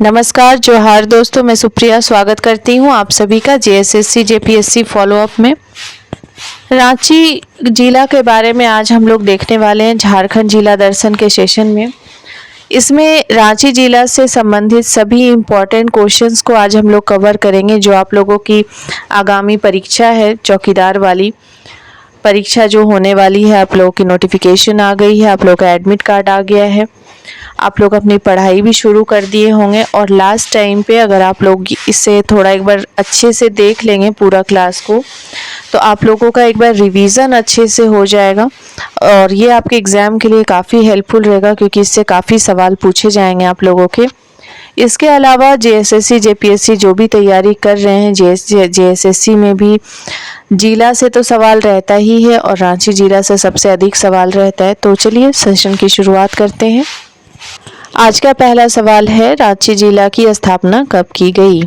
नमस्कार जोहार दोस्तों, मैं सुप्रिया स्वागत करती हूँ आप सभी का जेएसएससी जेपीएससी फॉलोअप में। रांची जिला के बारे में आज हम लोग देखने वाले हैं झारखंड जिला दर्शन के सेशन में। इसमें रांची जिला से संबंधित सभी इम्पोर्टेंट क्वेश्चंस को आज हम लोग कवर करेंगे। जो आप लोगों की आगामी परीक्षा है, चौकीदार वाली परीक्षा जो होने वाली है, आप लोगों की नोटिफिकेशन आ गई है, आप लोगों का एडमिट कार्ड आ गया है, आप लोग अपनी पढ़ाई भी शुरू कर दिए होंगे। और लास्ट टाइम पे अगर आप लोग इसे थोड़ा एक बार अच्छे से देख लेंगे पूरा क्लास को, तो आप लोगों का एक बार रिवीजन अच्छे से हो जाएगा और ये आपके एग्ज़ाम के लिए काफ़ी हेल्पफुल रहेगा, क्योंकि इससे काफ़ी सवाल पूछे जाएंगे आप लोगों के। इसके अलावा जेएसएससी जेपीएससी जो भी तैयारी कर रहे हैं, जेएसएससी में भी जिला से तो सवाल रहता ही है और रांची जिला से सबसे अधिक सवाल रहता है। तो चलिए सेशन की शुरुआत करते हैं। आज का पहला सवाल है, रांची जिला की स्थापना कब की गई?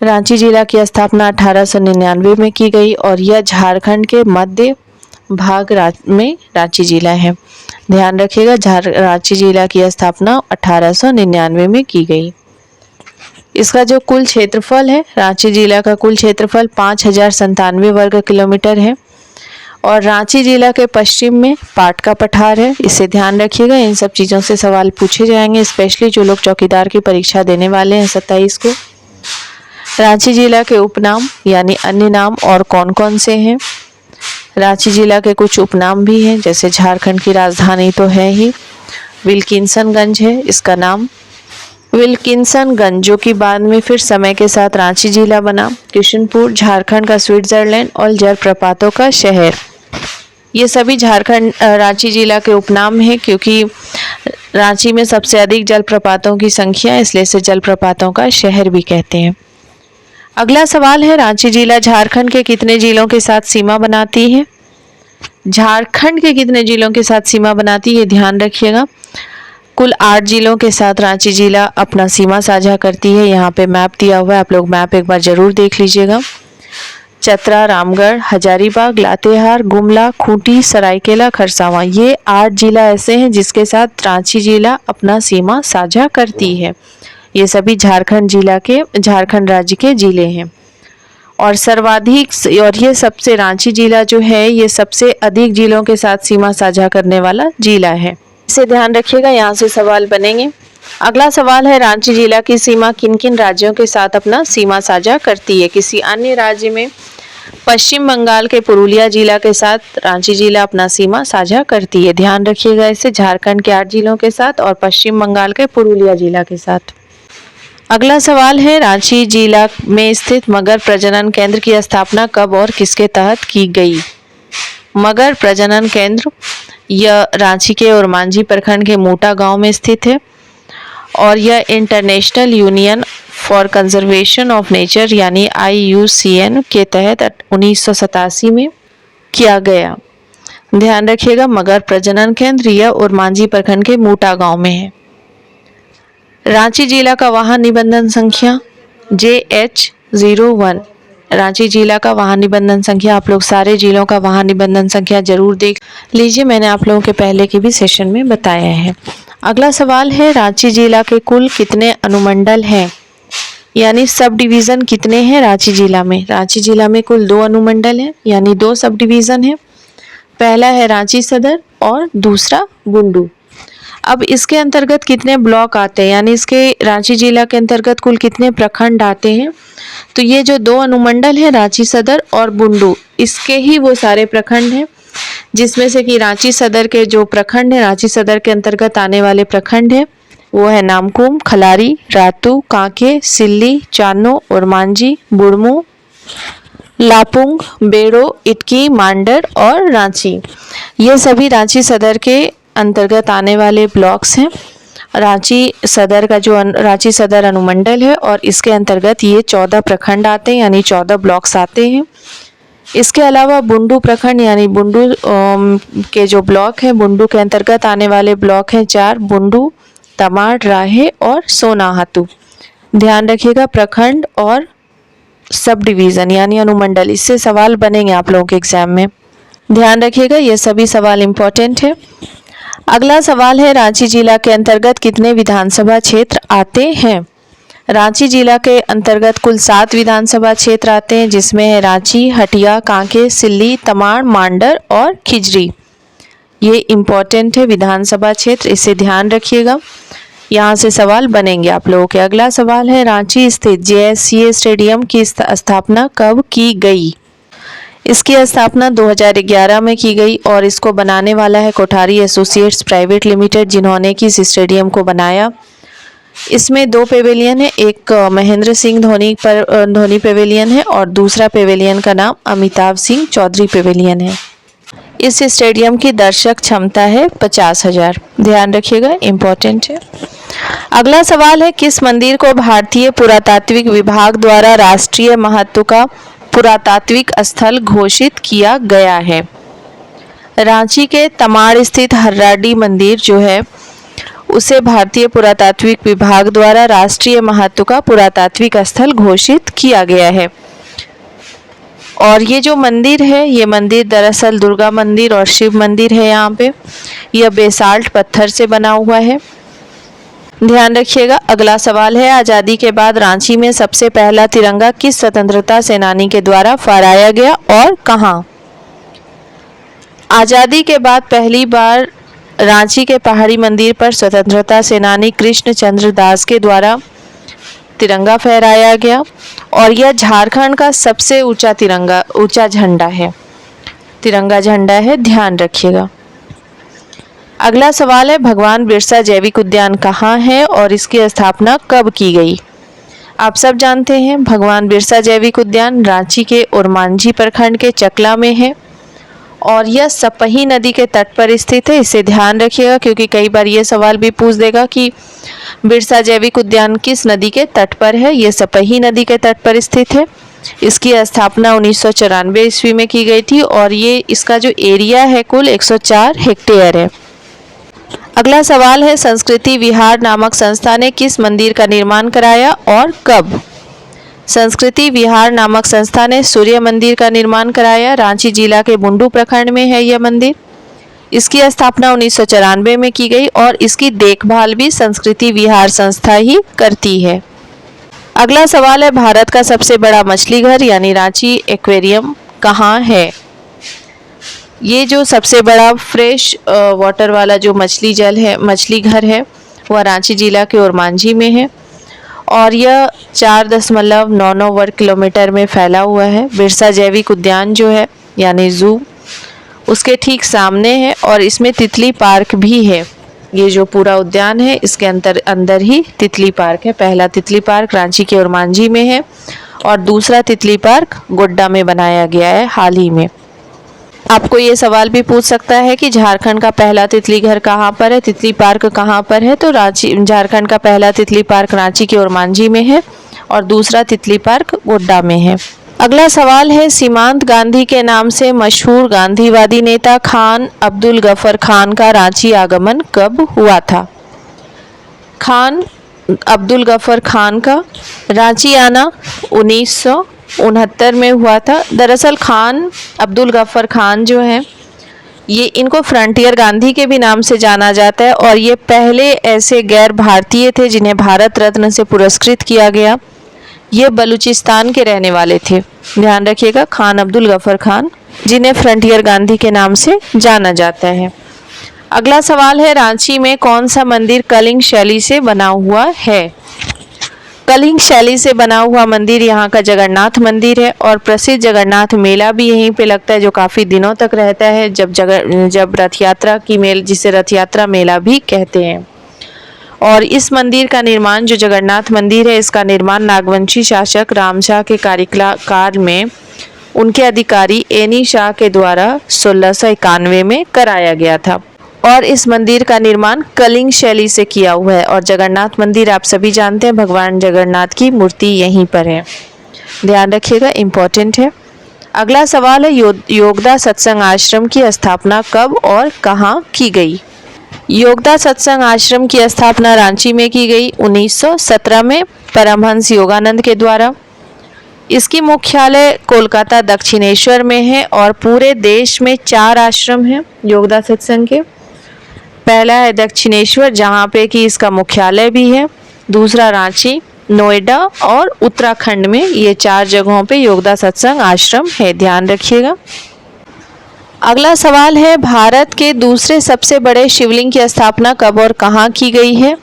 रांची जिला की स्थापना 1899 में की गई और यह झारखंड के मध्य भाग में रांची जिला है। ध्यान रखिएगा, रांची जिला की स्थापना 1899 में की गई। इसका जो कुल क्षेत्रफल है, रांची जिला का कुल क्षेत्रफल 5097 वर्ग किलोमीटर है और रांची जिला के पश्चिम में पाट का पठार है। इसे ध्यान रखिएगा, इन सब चीज़ों से सवाल पूछे जाएंगे, स्पेशली जो लोग चौकीदार की परीक्षा देने वाले हैं 27 को। रांची जिला के उपनाम यानी अन्य नाम और कौन कौन से हैं? रांची जिला के कुछ उपनाम भी हैं, जैसे झारखंड की राजधानी तो है ही, विल्किंसनगंज है इसका नाम, विल्किंसनगंज जो कि बाद में फिर समय के साथ रांची जिला बना। किशनपुर झारखंड का स्विट्जरलैंड और जलप्रपातों का शहर, ये सभी झारखंड रांची जिला के उपनाम हैं, क्योंकि रांची में सबसे अधिक जलप्रपातों की संख्या, इसलिए इसे जलप्रपातों का शहर भी कहते हैं। अगला सवाल है, रांची जिला झारखंड के कितने जिलों के साथ सीमा बनाती है? झारखंड के कितने जिलों के साथ सीमा बनाती है, ध्यान रखिएगा। कुल 8 जिलों के साथ रांची जिला अपना सीमा साझा करती है। यहाँ पे मैप दिया हुआ है, आप लोग मैप एक बार जरूर देख लीजिएगा। चतरा, रामगढ़, हजारीबाग, लातेहार, गुमला, खूंटी, सरायकेला, खरसावां, ये 8 जिला ऐसे हैं जिसके साथ रांची जिला अपना सीमा साझा करती है। ये सभी झारखंड राज्य के जिले हैं और सर्वाधिक, और ये सबसे रांची जिला जो है ये सबसे अधिक जिलों के साथ सीमा साझा करने वाला जिला है। इसे ध्यान रखिएगा, यहाँ से सवाल बनेंगे। अगला सवाल है, रांची जिला की सीमा किन किन राज्यों के साथ अपना सीमा साझा करती है? किसी अन्य राज्य में पश्चिम बंगाल के पुरुलिया जिला के साथ रांची जिला अपना सीमा साझा करती है। ध्यान रखिएगा इसे, झारखंड के 8 जिलों के साथ और पश्चिम बंगाल के पुरुलिया जिला के साथ। अगला सवाल है, रांची जिला में स्थित मगर प्रजनन केंद्र की स्थापना कब और किसके तहत की गई? मगर प्रजनन केंद्र यह रांची के ओरमांझी प्रखंड के मोटा गांव में स्थित है और यह international union for conservation of nature यानी IUCN के तहत 1987 में किया गया। ध्यान रखिएगा, मगर प्रजनन केंद्र यह ओरमांझी प्रखंड के मोटा गांव में है। रांची जिला का वाहन निबंधन संख्या JH01। रांची जिला का वाहन निबंधन संख्या, आप लोग सारे जिलों का वाहन निबंधन संख्या जरूर देख लीजिए, मैंने आप लोगों के पहले के भी सेशन में बताया है। अगला सवाल है, रांची जिला के कुल कितने अनुमंडल हैं, यानी सब डिवीज़न कितने हैं रांची जिला में? रांची जिला में कुल 2 अनुमंडल हैं, यानी 2 सब डिवीज़न हैं। पहला है रांची सदर और दूसरा बुंडू। अब इसके अंतर्गत कितने ब्लॉक आते हैं, यानी इसके रांची जिला के अंतर्गत कुल कितने प्रखंड आते हैं? तो ये जो 2 अनुमंडल हैं, रांची सदर और बुंडू, इसके ही वो सारे प्रखंड हैं, जिसमें से कि रांची सदर के जो प्रखंड हैं, रांची सदर के अंतर्गत आने वाले प्रखंड हैं वो है नामकुम, खलारी, रातू, कांके, सिल्ली, चानो, ओरमांझी, बुढ़मू, लापुंग, बेड़ो, इटकी, मांडर और रांची। ये सभी रांची सदर के अंतर्गत आने वाले ब्लॉक्स हैं। रांची सदर का जो रांची सदर अनुमंडल है और इसके अंतर्गत ये 14 प्रखंड आते हैं, यानी 14 ब्लॉक्स आते हैं। इसके अलावा बुंडू प्रखंड यानी बुंडू के जो ब्लॉक हैं, बुंडू के अंतर्गत आने वाले ब्लॉक हैं 4, बुंडू, तमाड़, राहे और सोनाहातू। ध्यान रखिएगा, प्रखंड और सब डिवीज़न यानी अनुमंडल, इससे सवाल बनेंगे आप लोगों के एग्जाम में, ध्यान रखिएगा, ये सभी सवाल इम्पोर्टेंट है। अगला सवाल है, रांची जिला के अंतर्गत कितने विधानसभा क्षेत्र आते हैं? रांची जिला के अंतर्गत कुल 7 विधानसभा क्षेत्र आते हैं, जिसमें है रांची, हटिया, कांके, सिल्ली, तमाड़, मांडर और खिजरी। ये इम्पोर्टेंट है विधानसभा क्षेत्र, इसे ध्यान रखिएगा, यहाँ से सवाल बनेंगे आप लोगों के। अगला सवाल है रांची स्थित JSCA स्टेडियम की स्थापना कब की गई? इसकी स्थापना 2011 में की गई और इसको बनाने वाला है कोठारी एसोसिएट्स प्राइवेट लिमिटेड, जिन्होंने कि इस स्टेडियम को बनाया। इसमें 2 पेवेलियन है, एक महेंद्र सिंह धोनी पेवेलियन है और दूसरा पेवेलियन का नाम अमिताभ सिंह चौधरी पेवेलियन है। इस स्टेडियम की दर्शक क्षमता है 50,000, ध्यान रखिएगा, इम्पोर्टेंट है। अगला सवाल है किस मंदिर को भारतीय पुरातात्विक विभाग द्वारा राष्ट्रीय महत्व का पुरातात्विक स्थल घोषित किया गया है? रांची के तमाड़ स्थित हर्राडी मंदिर जो है उसे भारतीय पुरातात्विक विभाग द्वारा राष्ट्रीय महत्व का पुरातात्विक स्थल घोषित किया गया है। और ये जो मंदिर है, ये मंदिर दरअसल दुर्गा मंदिर और शिव मंदिर है। यहाँ पे यह बेसाल्ट पत्थर से बना हुआ है, ध्यान रखिएगा। अगला सवाल है आज़ादी के बाद रांची में सबसे पहला तिरंगा किस स्वतंत्रता सेनानी के द्वारा फहराया गया और कहाँ? आज़ादी के बाद पहली बार रांची के पहाड़ी मंदिर पर स्वतंत्रता सेनानी कृष्ण चंद्र दास के द्वारा तिरंगा फहराया गया और यह झारखंड का सबसे ऊंचा झंडा है, तिरंगा झंडा है, ध्यान रखिएगा। अगला सवाल है भगवान बिरसा जैविक उद्यान कहाँ है और इसकी स्थापना कब की गई? आप सब जानते हैं भगवान बिरसा जैविक उद्यान रांची के ओरमांझी प्रखंड के चकला में है और यह सपही नदी के तट पर स्थित है। इसे ध्यान रखिएगा क्योंकि कई बार ये सवाल भी पूछ देगा कि बिरसा जैविक उद्यान किस नदी के तट पर है। ये सपही नदी के तट पर स्थित है। इसकी स्थापना 1994 ईस्वी में की गई थी और ये इसका जो एरिया है कुल 104 हेक्टेयर है। अगला सवाल है संस्कृति विहार नामक संस्था ने किस मंदिर का निर्माण कराया और कब? संस्कृति विहार नामक संस्था ने सूर्य मंदिर का निर्माण कराया। रांची जिला के बुंडू प्रखंड में है यह मंदिर। इसकी स्थापना 1994 में की गई और इसकी देखभाल भी संस्कृति विहार संस्था ही करती है। अगला सवाल है भारत का सबसे बड़ा मछली घर यानी रांची एक्वेरियम कहाँ है? ये जो सबसे बड़ा फ्रेश वाटर वाला जो मछली घर है वह रांची जिला के ओरमांझी में है और यह 4.99 वर्ग किलोमीटर में फैला हुआ है। बिरसा जैविक उद्यान जो है यानी जू उसके ठीक सामने है और इसमें तितली पार्क भी है। ये जो पूरा उद्यान है इसके अंदर ही तितली पार्क है। पहला तितली पार्क रांची के ओरमांझी में है और दूसरा तितली पार्क गोड्डा में बनाया गया है हाल ही में। आपको ये सवाल भी पूछ सकता है कि झारखंड का पहला तितली घर कहाँ पर है, तितली पार्क कहाँ पर है? तो झारखंड का पहला तितली पार्क रांची के ओरमांझी में है और दूसरा तितली पार्क गोड्डा में है। अगला सवाल है सीमांत गांधी के नाम से मशहूर गांधीवादी नेता खान अब्दुल गफर खान का रांची आगमन कब हुआ था? खान अब्दुल गफर खान का रांची आना 1969 में हुआ था। दरअसल खान अब्दुल गफर खान जो है ये इनको फ्रंटियर गांधी के भी नाम से जाना जाता है और ये पहले ऐसे गैर भारतीय थे जिन्हें भारत रत्न से पुरस्कृत किया गया। ये बलूचिस्तान के रहने वाले थे, ध्यान रखिएगा, खान अब्दुल गफर खान, जिन्हें फ्रंटियर गांधी के नाम से जाना जाता है। अगला सवाल है रांची में कौन सा मंदिर कलिंग शैली से बना हुआ है? कलिंग शैली से बना हुआ मंदिर यहाँ का जगन्नाथ मंदिर है और प्रसिद्ध जगन्नाथ मेला भी यहीं पे लगता है जो काफ़ी दिनों तक रहता है, जब रथ यात्रा की जिसे रथ यात्रा मेला भी कहते हैं। और इस मंदिर का निर्माण जो जगन्नाथ मंदिर है इसका निर्माण नागवंशी शासक राम शाह के कार्यकाल में उनके अधिकारी एनी शाह के द्वारा 1691 में कराया गया था और इस मंदिर का निर्माण कलिंग शैली से किया हुआ है। और जगन्नाथ मंदिर आप सभी जानते हैं भगवान जगन्नाथ की मूर्ति यहीं पर है, ध्यान रखिएगा, इम्पोर्टेंट है। अगला सवाल है योगदा सत्संग आश्रम की स्थापना कब और कहाँ की गई? योगदा सत्संग आश्रम की स्थापना रांची में की गई 1917 में परमहंस योगानंद के द्वारा। इसकी मुख्यालय कोलकाता दक्षिणेश्वर में है और पूरे देश में 4 आश्रम हैं योगदा सत्संग के। पहला है दक्षिणेश्वर जहाँ पे कि इसका मुख्यालय भी है दूसरा रांची, नोएडा और उत्तराखंड में, ये 4 जगहों पे योगदा सत्संग आश्रम है, ध्यान रखिएगा। अगला सवाल है, भारत के दूसरे सबसे बड़े शिवलिंग की स्थापना कब और कहाँ की गई है?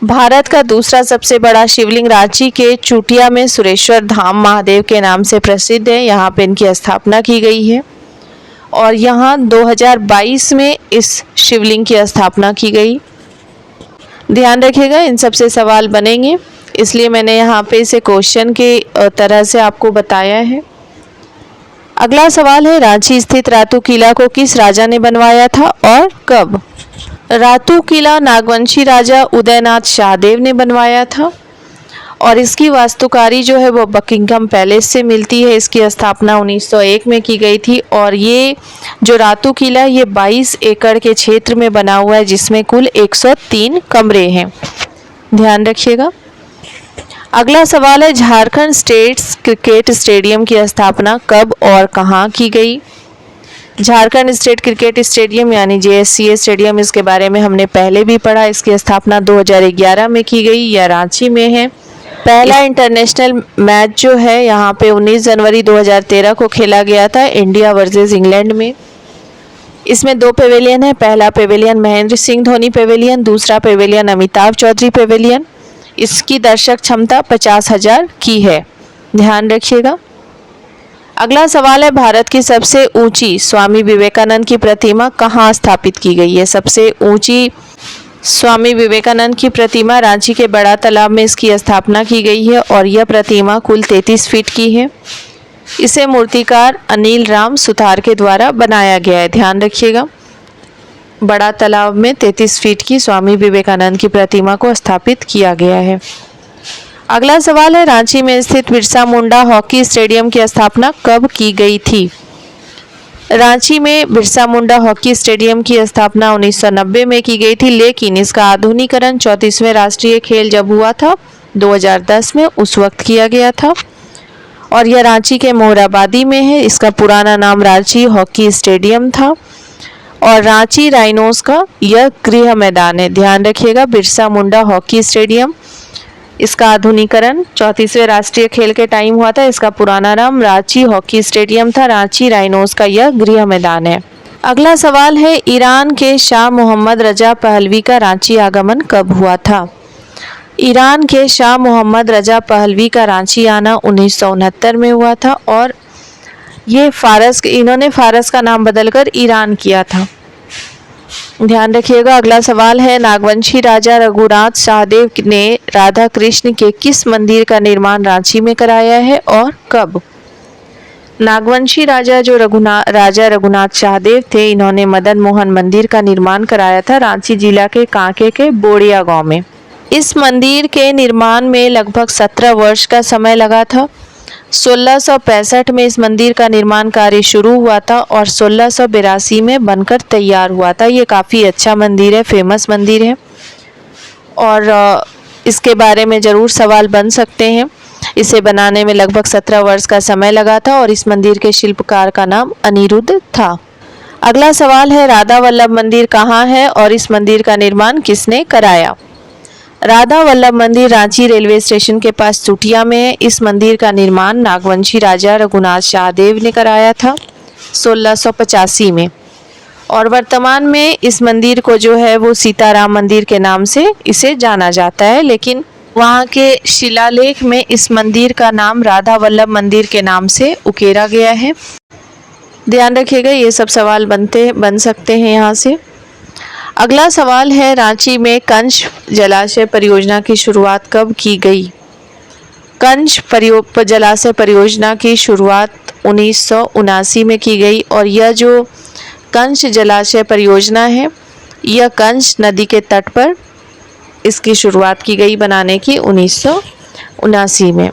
भारत का दूसरा सबसे बड़ा शिवलिंग रांची के चूटिया में सुरेश्वर धाम महादेव के नाम से प्रसिद्ध है, यहाँ पे इनकी स्थापना की गई है और यहाँ 2022 में इस शिवलिंग की स्थापना की गई। ध्यान रखिएगा, इन सब से सवाल बनेंगे, इसलिए मैंने यहाँ पे इसे क्वेश्चन के तरह से आपको बताया है। अगला सवाल है, रांची स्थित रातू किला को किस राजा ने बनवाया था और कब? रातू किला नागवंशी राजा उदयनाथ शाहदेव ने बनवाया था और इसकी वास्तुकारी जो है वो बकिंघम पैलेस से मिलती है। इसकी स्थापना 1901 में की गई थी और ये जो रातू किला ये 22 एकड़ के क्षेत्र में बना हुआ है, जिसमें कुल 103 कमरे हैं, ध्यान रखिएगा। अगला सवाल है, झारखंड स्टेट्स क्रिकेट स्टेडियम की स्थापना कब और कहाँ की गई? झारखंड स्टेट क्रिकेट स्टेडियम यानी JSCA स्टेडियम, इसके बारे में हमने पहले भी पढ़ा। इसकी स्थापना 2011 में की गई, यह रांची में है। पहला इंटरनेशनल मैच जो है यहाँ पे 19 जनवरी 2013 को खेला गया था, इंडिया वर्सेस इंग्लैंड में। इसमें 2 पेवेलियन है, पहला पेवेलियन महेंद्र सिंह धोनी पेवेलियन, दूसरा पेवेलियन अमिताभ चौधरी पेवेलियन। इसकी दर्शक क्षमता 50,000 की है, ध्यान रखिएगा। अगला सवाल है, भारत की सबसे ऊंची स्वामी विवेकानंद की प्रतिमा कहाँ स्थापित की गई है? सबसे ऊंची स्वामी विवेकानंद की प्रतिमा रांची के बड़ा तालाब में इसकी स्थापना की गई है और यह प्रतिमा कुल 33 फीट की है। इसे मूर्तिकार अनिल राम सुतार के द्वारा बनाया गया है, ध्यान रखिएगा। बड़ा तालाब में 33 फीट की स्वामी विवेकानंद की प्रतिमा को स्थापित किया गया है। अगला सवाल है, रांची में स्थित बिरसा मुंडा हॉकी स्टेडियम की स्थापना कब की गई थी? रांची में बिरसा मुंडा हॉकी स्टेडियम की स्थापना 1990 में की गई थी, लेकिन इसका आधुनिकीकरण 34वें राष्ट्रीय खेल जब हुआ था 2010 में, उस वक्त किया गया था और यह रांची के मोरहाबादी में है। इसका पुराना नाम रांची हॉकी स्टेडियम था और रांची राइनोस का यह गृह मैदान है, ध्यान रखिएगा। बिरसा मुंडा हॉकी स्टेडियम, इसका आधुनिकीकरण 34वें राष्ट्रीय खेल के टाइम हुआ था। इसका पुराना नाम रांची हॉकी स्टेडियम था, रांची राइनोस का यह गृह मैदान है। अगला सवाल है, ईरान के शाह मोहम्मद रजा पहलवी का रांची आगमन कब हुआ था? ईरान के शाह मोहम्मद रजा पहलवी का रांची आना 1969 में हुआ था और ये इन्होंने फारस का नाम बदलकर ईरान किया था, ध्यान रखिएगा। अगला सवाल है, नागवंशी राजा रघुनाथ शाहदेव ने राधा कृष्ण के किस मंदिर का निर्माण रांची में कराया है और कब? नागवंशी राजा जो राजा रघुनाथ शाहदेव थे, इन्होंने मदन मोहन मंदिर का निर्माण कराया था रांची जिला के कांके के बोड़िया गांव में। इस मंदिर के निर्माण में लगभग 17 वर्ष का समय लगा था। 1665 में इस मंदिर का निर्माण कार्य शुरू हुआ था और 1682 में बनकर तैयार हुआ था। ये काफ़ी अच्छा मंदिर है, फेमस मंदिर है और इसके बारे में ज़रूर सवाल बन सकते हैं। इसे बनाने में लगभग 17 वर्ष का समय लगा था और इस मंदिर के शिल्पकार का नाम अनिरुद्ध था। अगला सवाल है, राधा वल्लभ मंदिर कहाँ है और इस मंदिर का निर्माण किसने कराया? राधा वल्लभ मंदिर रांची रेलवे स्टेशन के पास चूटिया में है। इस मंदिर का निर्माण नागवंशी राजा रघुनाथ शाहदेव ने कराया था 1685 में और वर्तमान में इस मंदिर को जो है वो सीताराम मंदिर के नाम से इसे जाना जाता है, लेकिन वहाँ के शिलालेख में इस मंदिर का नाम राधा वल्लभ मंदिर के नाम से उकेरा गया है, ध्यान रखिएगा। ये सब सवाल बन सकते हैं यहाँ से। अगला सवाल है, रांची में कंच जलाशय परियोजना की शुरुआत कब की गई? कंच जलाशय परियोजना की शुरुआत 1979 में की गई और यह जो कंच जलाशय परियोजना है, यह कंच नदी के तट पर इसकी शुरुआत की गई बनाने की 1979 में।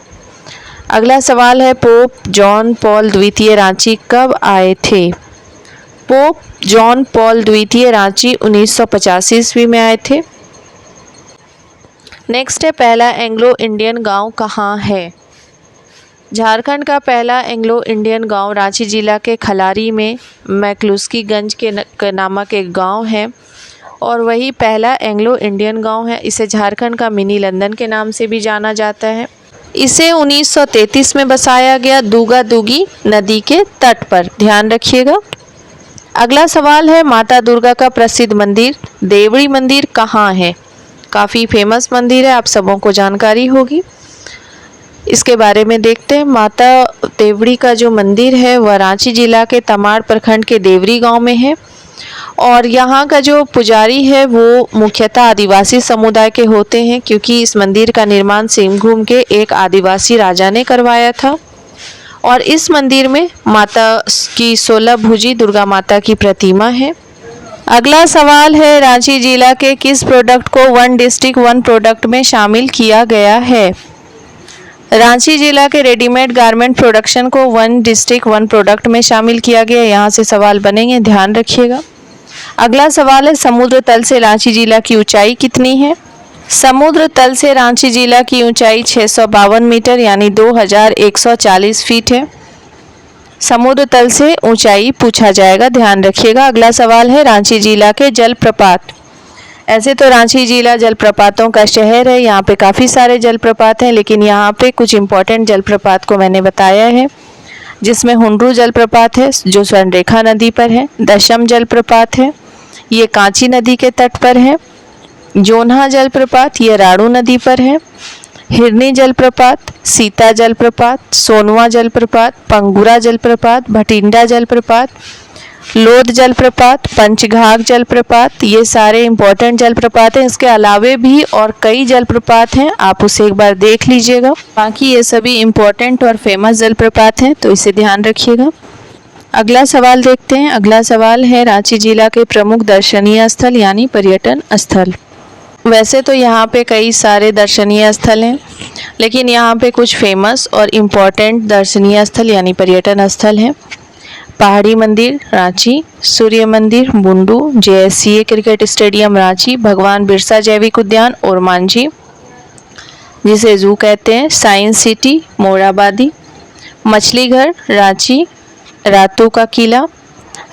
अगला सवाल है, पोप जॉन पॉल द्वितीय रांची कब आए थे? पोप जॉन पॉल द्वितीय रांची 1985 ईस्वी में आए थे। नेक्स्ट है, पहला एंग्लो इंडियन गांव कहाँ है? झारखंड का पहला एंग्लो इंडियन गांव रांची जिला के खलारी में मैकलुस्कीगंज के नामक एक गांव है और वही पहला एंग्लो इंडियन गांव है। इसे झारखंड का मिनी लंदन के नाम से भी जाना जाता है। इसे 1933 में बसाया गया दूगा दूगी नदी के तट पर, ध्यान रखिएगा। अगला सवाल है, माता दुर्गा का प्रसिद्ध मंदिर देवड़ी मंदिर कहाँ है? काफ़ी फेमस मंदिर है, आप सबों को जानकारी होगी। इसके बारे में देखते हैं। माता देवड़ी का जो मंदिर है वह रांची जिला के तमाड़ प्रखंड के देवरी गांव में है और यहाँ का जो पुजारी है वो मुख्यतः आदिवासी समुदाय के होते हैं, क्योंकि इस मंदिर का निर्माण सिंहभूम के एक आदिवासी राजा ने करवाया था। और इस मंदिर में माता की 16 भुजी दुर्गा माता की प्रतिमा है। अगला सवाल है, रांची जिला के किस प्रोडक्ट को वन डिस्ट्रिक्ट वन प्रोडक्ट में शामिल किया गया है? रांची जिला के रेडीमेड गारमेंट प्रोडक्शन को वन डिस्ट्रिक्ट वन प्रोडक्ट में शामिल किया गया। यहाँ से सवाल बनेंगे, ध्यान रखिएगा। अगला सवाल है, समुद्र तल से रांची जिला की ऊंचाई कितनी है? समुद्र तल से रांची जिला की ऊंचाई 652 मीटर यानी 2140 फीट है। समुद्र तल से ऊंचाई पूछा जाएगा, ध्यान रखिएगा। अगला सवाल है, रांची जिला के जलप्रपात। ऐसे तो रांची जिला जलप्रपातों का शहर है, यहाँ पे काफ़ी सारे जलप्रपात हैं, लेकिन यहाँ पे कुछ इम्पोर्टेंट जलप्रपात को मैंने बताया है, जिसमें हुंड्रू जलप्रपात है जो स्वर्णरेखा नदी पर है। दशम जलप्रपात है, ये कांची नदी के तट पर है। जोन्हा जलप्रपात, ये राणू नदी पर है। हिरनी जलप्रपात, सीता जलप्रपात, सोनवा जलप्रपात, पंगुरा जलप्रपात, भटिंडा जलप्रपात, लोध जलप्रपात, पंचघाघ जलप्रपात, ये सारे इंपॉर्टेंट जलप्रपात हैं। इसके अलावे भी और कई जलप्रपात हैं, आप उसे एक बार देख लीजिएगा। बाकी ये सभी इंपॉर्टेंट और फेमस जलप्रपात हैं, तो इसे ध्यान रखिएगा। अगला सवाल देखते हैं। अगला सवाल है, रांची जिला के प्रमुख दर्शनीय स्थल यानी पर्यटन स्थल। वैसे तो यहाँ पे कई सारे दर्शनीय स्थल हैं, लेकिन यहाँ पे कुछ फेमस और इम्पॉर्टेंट दर्शनीय स्थल यानी पर्यटन स्थल हैं। पहाड़ी मंदिर रांची, सूर्य मंदिर Bundu, JSCA cricket stadium Ranchi, भगवान बिरसा जैविक उद्यान और मांझी जिसे जू कहते हैं, साइंस सिटी मोराबादी, मछली घर रांची, रातू का किला,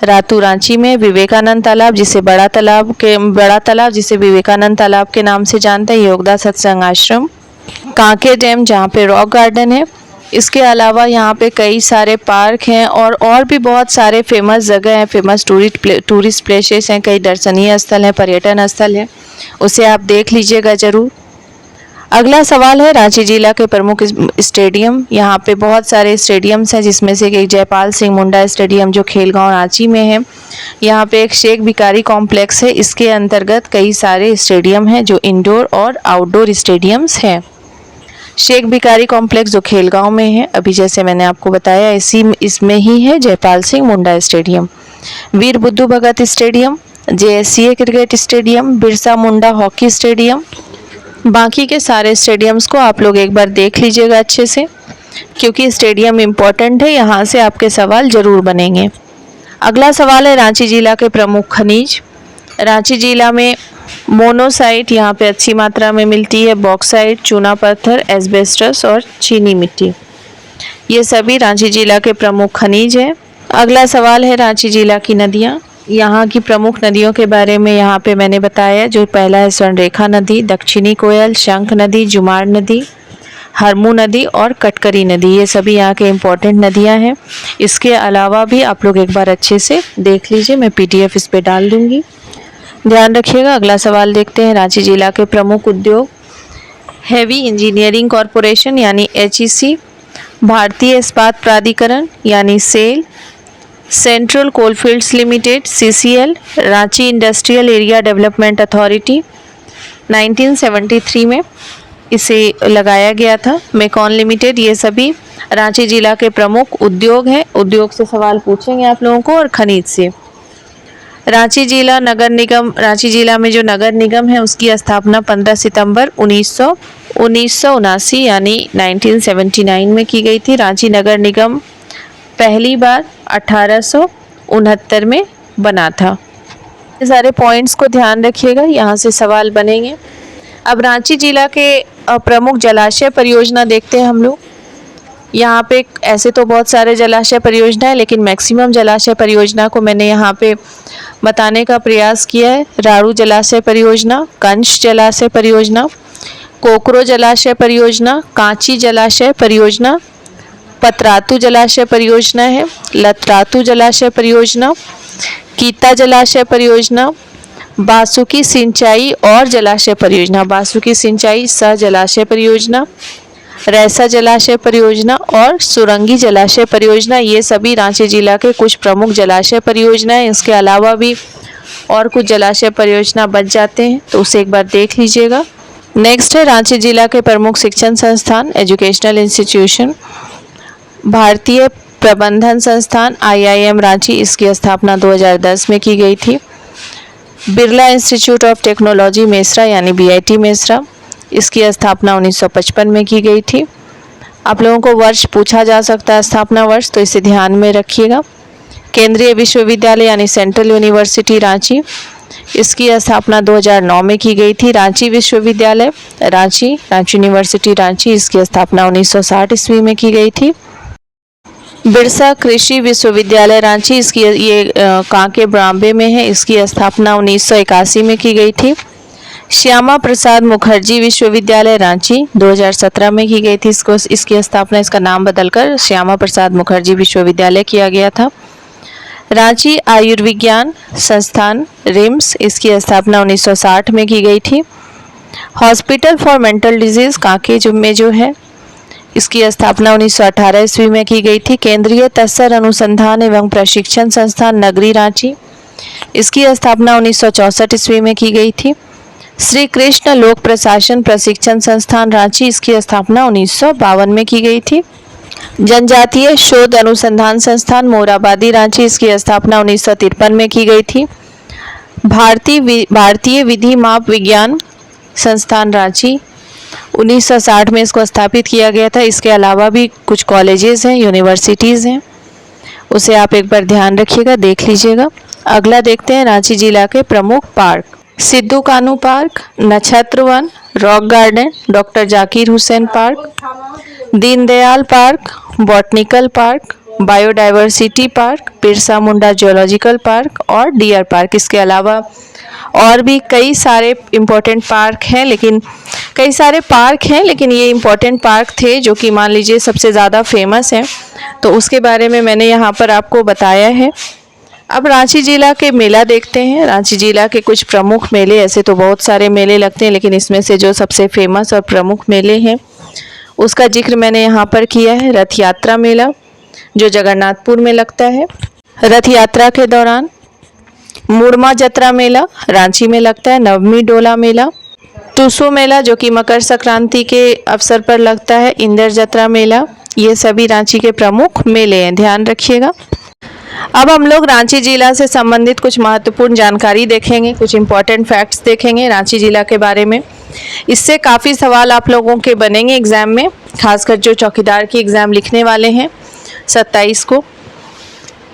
रातू रांची में, विवेकानंद तालाब जिसे बड़ा तालाब जिसे विवेकानंद तालाब के नाम से जानते हैं, योगदा सत्संग आश्रम, कांके डैम जहाँ पे रॉक गार्डन है। इसके अलावा यहाँ पे कई सारे पार्क हैं और भी बहुत सारे फेमस जगह हैं, फेमस टूरिस्ट प्लेसेस हैं, कई दर्शनीय स्थल हैं, पर्यटन स्थल हैं, उसे आप देख लीजिएगा ज़रूर। अगला सवाल है, रांची जिला के प्रमुख स्टेडियम। यहाँ पे बहुत सारे स्टेडियम्स हैं, जिसमें से एक जयपाल सिंह मुंडा स्टेडियम जो खेलगांव रांची में है। यहाँ पे एक शेख भिकारी कॉम्प्लेक्स है, इसके अंतर्गत कई सारे स्टेडियम हैं जो इंडोर और आउटडोर स्टेडियम्स हैं। शेख भिकारी कॉम्प्लेक्स जो खेलगांव में है, अभी जैसे मैंने आपको बताया इसमें ही है Jaipal Singh Munda stadium. Veer Budhu Bhagat stadium, JSCA cricket stadium, Birsa Munda hockey stadium. बाकी के सारे स्टेडियम्स को आप लोग एक बार देख लीजिएगा अच्छे से, क्योंकि स्टेडियम इम्पोर्टेंट है, यहाँ से आपके सवाल ज़रूर बनेंगे। अगला सवाल है, रांची जिला के प्रमुख खनिज। रांची जिला में मोनोसाइट यहाँ पे अच्छी मात्रा में मिलती है, बॉक्साइट, चूना पत्थर, एस्बेस्टस और चीनी मिट्टी, ये सभी रांची जिला के प्रमुख खनिज हैं। अगला सवाल है, रांची जिला की नदियाँ। यहाँ की प्रमुख नदियों के बारे में यहाँ पे मैंने बताया, जो पहला है स्वर्णरेखा नदी, दक्षिणी कोयल, शंख नदी, जुमार नदी, हरमू नदी और कटकरी नदी, ये सभी यहाँ के इम्पोर्टेंट नदियाँ हैं। इसके अलावा भी आप लोग एक बार अच्छे से देख लीजिए, मैं PDF इस पे डाल दूँगी, ध्यान रखिएगा। अगला सवाल देखते हैं, रांची जिला के प्रमुख उद्योग। हैवी इंजीनियरिंग कॉरपोरेशन यानी HEC, भारतीय इस्पात प्राधिकरण यानी SAIL, central coalfields limited CCL, Ranchi industrial area development authority 1973 में इसे लगाया गया था, मेकॉन लिमिटेड, ये सभी रांची जिला के प्रमुख उद्योग हैं। उद्योग से सवाल पूछेंगे आप लोगों को और खनिज से। रांची जिला नगर निगम, रांची जिला में जो नगर निगम है उसकी स्थापना 15 सितंबर 1979 यानी 1979 में की गई थी। रांची नगर निगम पहली बार 1869 में बना था। ये सारे पॉइंट्स को ध्यान रखिएगा, यहाँ से सवाल बनेंगे। अब रांची जिला के प्रमुख जलाशय परियोजना देखते हैं हम लोग। यहाँ पे ऐसे तो बहुत सारे जलाशय परियोजना है, लेकिन मैक्सिमम जलाशय परियोजना को मैंने यहाँ पे बताने का प्रयास किया है। राड़ू जलाशय परियोजना, कंच जलाशय परियोजना, कोकरो जलाशय परियोजना, कांची जलाशय परियोजना, पतरातू जलाशय परियोजना है, लतरातू जलाशय परियोजना, कीता जलाशय परियोजना, बासुकी सिंचाई और जलाशय परियोजना, बासुकी सिंचाई सह जलाशय परियोजना, रैसा जलाशय परियोजना और सुरंगी जलाशय परियोजना। ये सभी रांची जिला के कुछ प्रमुख जलाशय परियोजनाएं। इसके अलावा भी और कुछ जलाशय परियोजना बच जाते हैं, तो उसे एक बार देख लीजिएगा। नेक्स्ट है रांची जिला के प्रमुख शिक्षण संस्थान, एजुकेशनल इंस्टीट्यूशन। भारतीय प्रबंधन संस्थान IIM रांची, इसकी स्थापना 2010 में की गई थी। Birla institute of technology Mesra यानी BIT मेसरा, इसकी स्थापना 1955 में की गई थी। आप लोगों को वर्ष पूछा जा सकता है, स्थापना वर्ष, तो इसे ध्यान में रखिएगा। केंद्रीय विश्वविद्यालय यानी सेंट्रल यूनिवर्सिटी रांची, इसकी स्थापना 2009 में की गई थी। रांची विश्वविद्यालय रांची, रांची यूनिवर्सिटी रांची, इसकी स्थापना 1960 ईस्वी में की गई थी। बिरसा कृषि विश्वविद्यालय रांची, इसकी ये कांके ब्राम्बे में है, इसकी स्थापना 1981 में की गई थी। श्यामा प्रसाद मुखर्जी विश्वविद्यालय रांची 2017 में की गई थी। इसकी स्थापना, इसका नाम बदलकर श्यामा प्रसाद मुखर्जी विश्वविद्यालय किया गया था। रांची आयुर्विज्ञान संस्थान रिम्स, इसकी स्थापना 1960 में की गई थी। Hospital for mental disease Kanke में जो है, इसकी स्थापना 1918 ईस्वी में की गई थी। केंद्रीय तस्सर अनुसंधान एवं प्रशिक्षण संस्थान नगरी रांची, इसकी स्थापना 1964 ईस्वी में की गई थी। श्री कृष्ण लोक प्रशासन प्रशिक्षण संस्थान रांची, इसकी स्थापना 1952 में की गई थी। जनजातीय शोध अनुसंधान संस्थान मोराबादी रांची, इसकी स्थापना 1953 में की गई थी। भारतीय विधि माप विज्ञान संस्थान रांची, 1960 में इसको स्थापित किया गया था। इसके अलावा भी कुछ कॉलेजेस हैं, यूनिवर्सिटीज़ हैं, उसे आप एक बार ध्यान रखिएगा, देख लीजिएगा। अगला देखते हैं रांची जिला के प्रमुख park. Sidhu Kanhu park, Nakshatra Van, rock garden, doctor Zakir Hussain park, Deendayal park, botanical park, biodiversity park, Birsa Munda zoological park और डियर पार्क। इसके अलावा और भी कई सारे इम्पोर्टेंट पार्क हैं, लेकिन ये इम्पोर्टेंट पार्क थे जो कि मान लीजिए सबसे ज़्यादा फेमस हैं, तो उसके बारे में मैंने यहाँ पर आपको बताया है। अब रांची जिला के मेला देखते हैं। रांची जिला के कुछ प्रमुख मेले, ऐसे तो बहुत सारे मेले लगते हैं, लेकिन इसमें से जो सबसे फेमस और प्रमुख मेले हैं उसका जिक्र मैंने यहाँ पर किया है। रथ यात्रा मेला जो जगन्नाथपुर में लगता है, रथ यात्रा के दौरान मुड़मा जत्रा मेला रांची में लगता है। नवमी डोला मेला, टूसू मेला जो कि मकर संक्रांति के अवसर पर लगता है। इंदर जत्रा मेला, ये सभी रांची के प्रमुख मेले हैं, ध्यान रखिएगा। अब हम लोग रांची जिला से संबंधित कुछ महत्वपूर्ण जानकारी देखेंगे, कुछ इम्पॉर्टेंट फैक्ट्स देखेंगे रांची जिला के बारे में। इससे काफ़ी सवाल आप लोगों के बनेंगे एग्ज़ाम में, खासकर जो चौकीदार की एग्ज़ाम लिखने वाले हैं 27 को।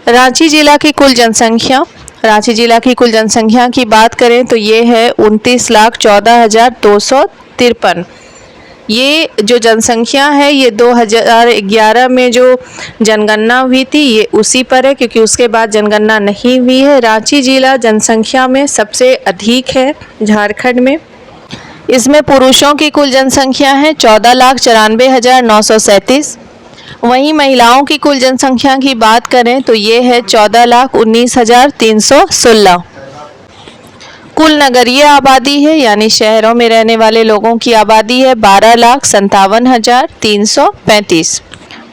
रांची जिला की कुल जनसंख्या, रांची जिला की कुल जनसंख्या की बात करें तो ये है 29,14,253। ये जो जनसंख्या है ये 2011 में जो जनगणना हुई थी ये उसी पर है, क्योंकि उसके बाद जनगणना नहीं हुई है। रांची जिला जनसंख्या में सबसे अधिक है झारखंड में। इसमें पुरुषों की कुल जनसंख्या है 14,94,937। वहीं महिलाओं की कुल जनसंख्या की बात करें तो ये है 14,19,316। कुल नगरीय आबादी है यानी शहरों में रहने वाले लोगों की आबादी है 12,57,335।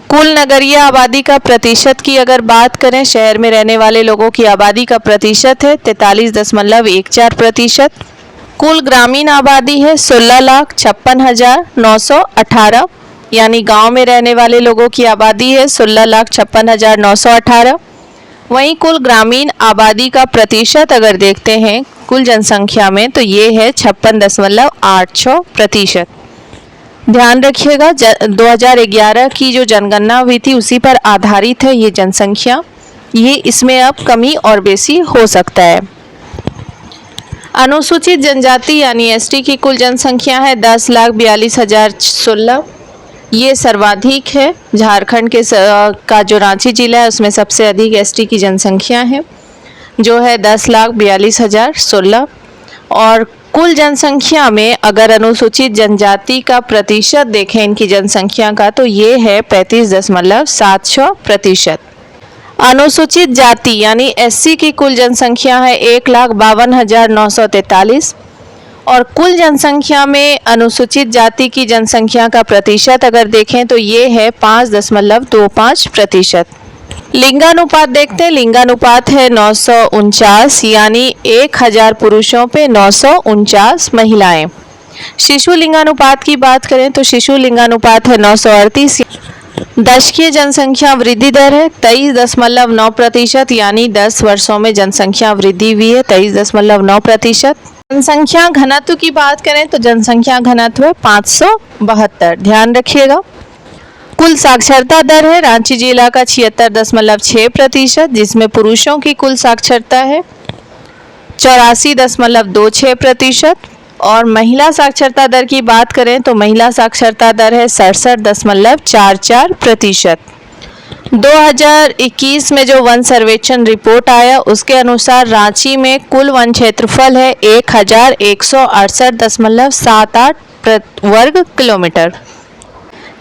कुल नगरीय आबादी का प्रतिशत की अगर बात करें, शहर में रहने वाले लोगों की आबादी का प्रतिशत है 43.14%। कुल ग्रामीण आबादी है 16,56,918, यानी गांव में रहने वाले लोगों की आबादी है 16,56,918। वहीं कुल ग्रामीण आबादी का प्रतिशत अगर देखते हैं कुल जनसंख्या में तो ये है 56.86%। ध्यान रखिएगा 2011 की जो जनगणना हुई थी उसी पर आधारित है ये जनसंख्या, ये इसमें अब कमी और बेसी हो सकता है। अनुसूचित जनजाति यानी ST की कुल जनसंख्या है 10,42,016, ये सर्वाधिक है। झारखंड के का जो रांची जिला है उसमें सबसे अधिक एसटी की जनसंख्या है, जो है 10,42,016। और कुल जनसंख्या में अगर अनुसूचित जनजाति का प्रतिशत देखें इनकी जनसंख्या का, तो ये है 35.76%। अनुसूचित जाति यानी एससी की कुल जनसंख्या है 1,52,943। और कुल जनसंख्या में अनुसूचित जाति की जनसंख्या का प्रतिशत अगर देखें तो ये है 5.25%। लिंगानुपात देखते हैं। लिंगानुपात है 949, यानी 1000 पुरुषों पे 949 महिलाएं। शिशु लिंगानुपात की बात करें तो शिशु लिंगानुपात है 938। दशकीय जनसंख्या वृद्धि दर है 23.9%, यानी 10 वर्षों में जनसंख्या वृद्धि हुई है 23.9%। जनसंख्या घनत्व की बात करें तो जनसंख्या घनत्व है 572, ध्यान रखिएगा। कुल साक्षरता दर है रांची जिला का 76.6%, जिसमें पुरुषों की कुल साक्षरता है 84.26%। और महिला साक्षरता दर की बात करें तो महिला साक्षरता दर है 67.44%। 2021 में जो वन सर्वेक्षण रिपोर्ट आया उसके अनुसार रांची में कुल वन क्षेत्रफल है 1168.78 वर्ग किलोमीटर,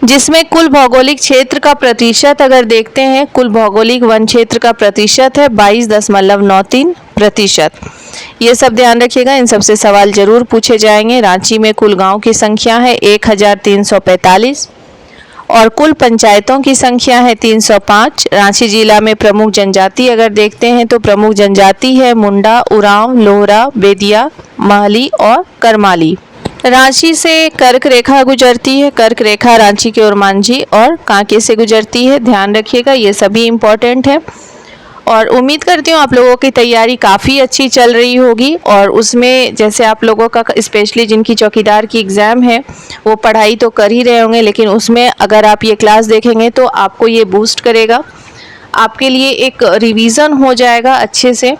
जिसमें कुल भौगोलिक क्षेत्र का प्रतिशत अगर देखते हैं, कुल भौगोलिक वन क्षेत्र का प्रतिशत है 22.93%। ये सब ध्यान रखिएगा, इन सबसे सवाल जरूर पूछे जाएंगे। रांची में कुल गांव की संख्या है 1345 और कुल पंचायतों की संख्या है 305। रांची जिला में प्रमुख जनजाति अगर देखते हैं तो प्रमुख जनजाति है मुंडा, उरांव, लोहरा, बेदिया, महली और करमाली। रांची से कर्क रेखा गुजरती है। कर्क रेखा रांची के ओर मांझी और कांके से गुजरती है, ध्यान रखिएगा, ये सभी इम्पोर्टेंट है। और उम्मीद करती हूँ आप लोगों की तैयारी काफ़ी अच्छी चल रही होगी। और उसमें जैसे आप लोगों का स्पेशली जिनकी चौकीदार की एग्ज़ाम है वो पढ़ाई तो कर ही रहे होंगे, लेकिन उसमें अगर आप ये क्लास देखेंगे तो आपको ये बूस्ट करेगा, आपके लिए एक रिवीज़न हो जाएगा अच्छे से,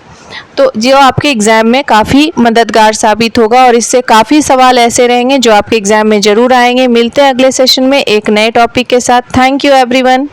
तो जो आपके एग्ज़ाम में काफ़ी मददगार साबित होगा। और इससे काफ़ी सवाल ऐसे रहेंगे जो आपके एग्ज़ाम में ज़रूर आएंगे। मिलते हैं अगले सेशन में एक नए टॉपिक के साथ। Thank you everyone.